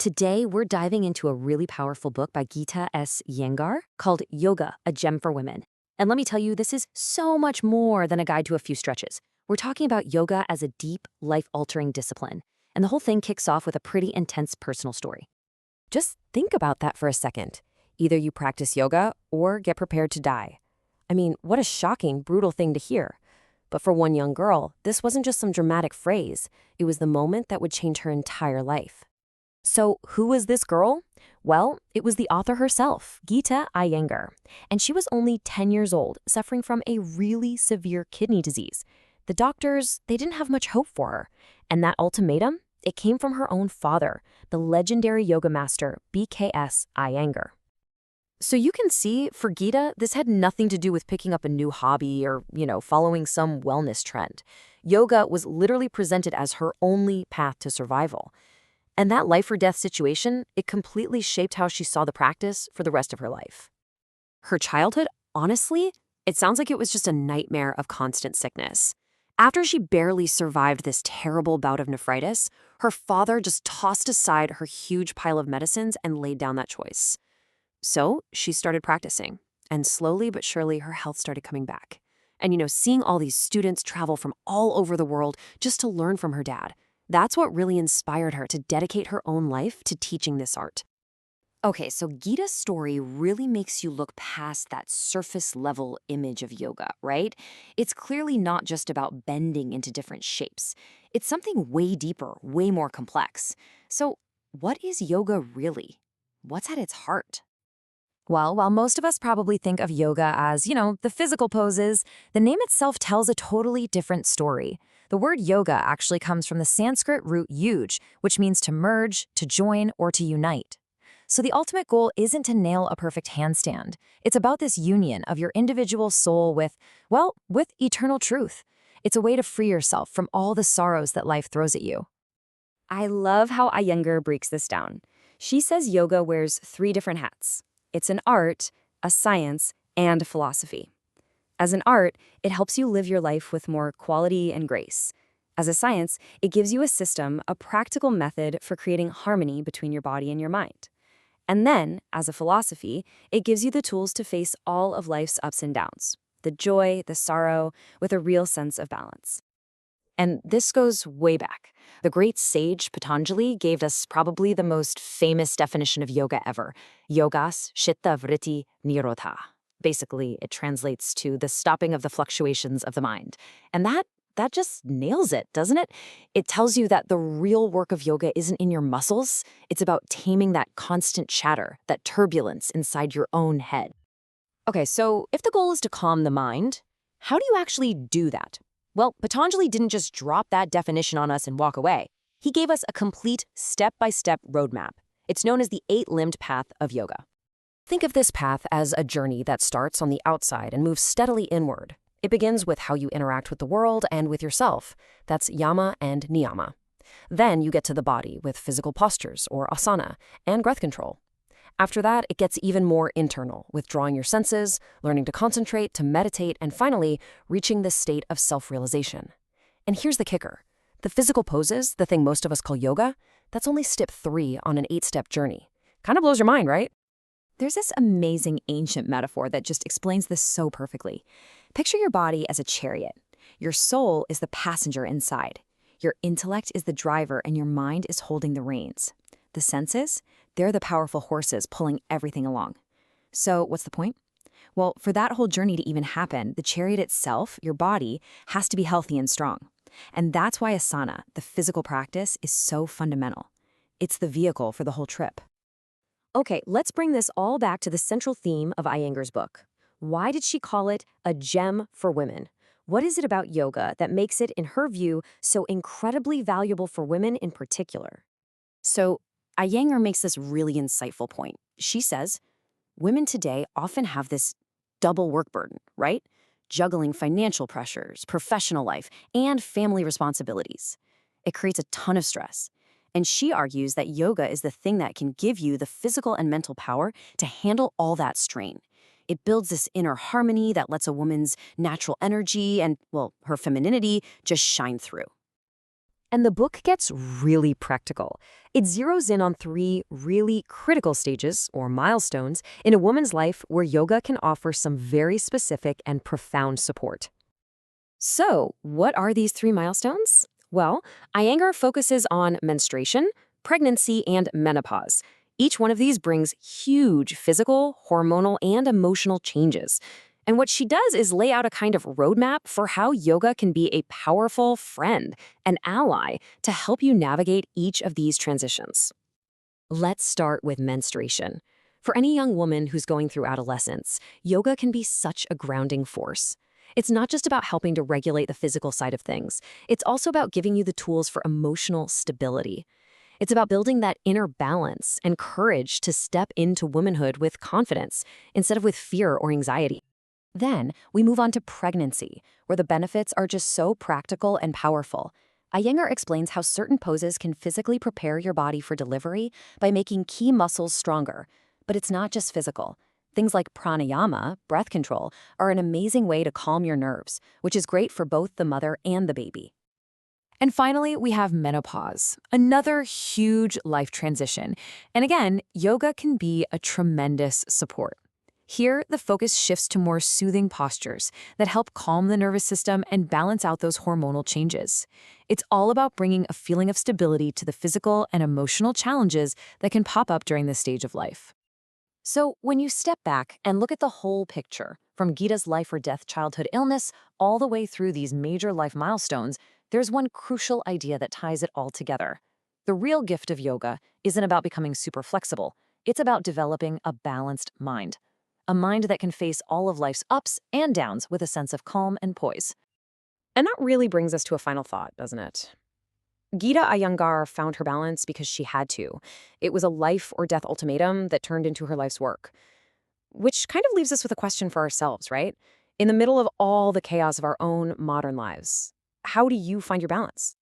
Today, we're diving into a really powerful book by Gita S. Iyengar called Yoga, a Gem for Women. And let me tell you, this is so much more than a guide to a few stretches. We're talking about yoga as a deep, life-altering discipline. And the whole thing kicks off with a pretty intense personal story. Just think about that for a second. Either you practice yoga or get prepared to die. I mean, what a shocking, brutal thing to hear. But for one young girl, this wasn't just some dramatic phrase. It was the moment that would change her entire life. So who was this girl? Well, it was the author herself, Gita Iyengar. And she was only 10 years old, suffering from a really severe kidney disease. The doctors, they didn't have much hope for her. And that ultimatum? It came from her own father, the legendary yoga master B.K.S. Iyengar. So you can see, for Gita, this had nothing to do with picking up a new hobby or, following some wellness trend. Yoga was literally presented as her only path to survival. And that life or death situation, it completely shaped how she saw the practice for the rest of her life. Her childhood, honestly, it sounds like it was just a nightmare of constant sickness. After she barely survived this terrible bout of nephritis, her father just tossed aside her huge pile of medicines and laid down that choice. So she started practicing, and slowly but surely her health started coming back. And seeing all these students travel from all over the world just to learn from her dad, that's what really inspired her to dedicate her own life to teaching this art. Okay, so Gita's story really makes you look past that surface-level image of yoga, right? It's clearly not just about bending into different shapes. It's something way deeper, way more complex. So what is yoga really? What's at its heart? Well, while most of us probably think of yoga as, the physical poses, the name itself tells a totally different story. The word yoga actually comes from the Sanskrit root yuj, which means to merge, to join, or to unite. So the ultimate goal isn't to nail a perfect handstand. It's about this union of your individual soul with eternal truth. It's a way to free yourself from all the sorrows that life throws at you. I love how Iyengar breaks this down. She says yoga wears 3 different hats. It's an art, a science, and a philosophy. As an art, it helps you live your life with more quality and grace. As a science, it gives you a system, a practical method for creating harmony between your body and your mind. And then, as a philosophy, it gives you the tools to face all of life's ups and downs, the joy, the sorrow, with a real sense of balance. And this goes way back. The great sage Patanjali gave us probably the most famous definition of yoga ever, yogas chitta vritti nirodha. Basically, it translates to the stopping of the fluctuations of the mind. And that just nails it, doesn't it? It tells you that the real work of yoga isn't in your muscles. It's about taming that constant chatter, that turbulence inside your own head. Okay, so if the goal is to calm the mind, how do you actually do that? Well, Patanjali didn't just drop that definition on us and walk away. He gave us a complete step-by-step roadmap. It's known as the 8-limbed path of yoga. Think of this path as a journey that starts on the outside and moves steadily inward. It begins with how you interact with the world and with yourself. That's yama and niyama. Then you get to the body with physical postures, or asana, and breath control. After that, it gets even more internal, withdrawing your senses, learning to concentrate, to meditate, and finally, reaching this state of self-realization. And here's the kicker. The physical poses, the thing most of us call yoga, that's only step 3 on an 8-step journey. Kind of blows your mind, right? There's this amazing ancient metaphor that just explains this so perfectly. Picture your body as a chariot. Your soul is the passenger inside. Your intellect is the driver, and your mind is holding the reins. The senses? They're the powerful horses pulling everything along. So what's the point? Well, for that whole journey to even happen, the chariot itself, your body, has to be healthy and strong. And that's why asana, the physical practice, is so fundamental. It's the vehicle for the whole trip. Okay, let's bring this all back to the central theme of Iyengar's book. Why did she call it a gem for women? What is it about yoga that makes it, in her view, so incredibly valuable for women in particular? So Iyengar makes this really insightful point. She says, women today often have this double work burden, right? Juggling financial pressures, professional life, and family responsibilities. It creates a ton of stress. And she argues that yoga is the thing that can give you the physical and mental power to handle all that strain. It builds this inner harmony that lets a woman's natural energy and, her femininity just shine through. And the book gets really practical. It zeroes in on 3 really critical stages, or milestones, in a woman's life where yoga can offer some very specific and profound support. So, what are these 3 milestones? Well, Iyengar focuses on menstruation, pregnancy, and menopause. Each one of these brings huge physical, hormonal, and emotional changes. And what she does is lay out a kind of roadmap for how yoga can be a powerful friend, an ally, to help you navigate each of these transitions. Let's start with menstruation. For any young woman who's going through adolescence, yoga can be such a grounding force. It's not just about helping to regulate the physical side of things. It's also about giving you the tools for emotional stability. It's about building that inner balance and courage to step into womanhood with confidence instead of with fear or anxiety. Then we move on to pregnancy, where the benefits are just so practical and powerful. Iyengar explains how certain poses can physically prepare your body for delivery by making key muscles stronger. But it's not just physical. Things like pranayama, breath control, are an amazing way to calm your nerves, which is great for both the mother and the baby. And finally, we have menopause, another huge life transition. And again, yoga can be a tremendous support. Here, the focus shifts to more soothing postures that help calm the nervous system and balance out those hormonal changes. It's all about bringing a feeling of stability to the physical and emotional challenges that can pop up during this stage of life. So, when you step back and look at the whole picture, from Gita's life or death childhood illness all the way through these major life milestones, there's one crucial idea that ties it all together. The real gift of yoga isn't about becoming super flexible. It's about developing a balanced mind. A mind that can face all of life's ups and downs with a sense of calm and poise. And that really brings us to a final thought, doesn't it? Gita Iyengar found her balance because she had to. It was a life or death ultimatum that turned into her life's work. Which kind of leaves us with a question for ourselves, right? In the middle of all the chaos of our own modern lives, how do you find your balance?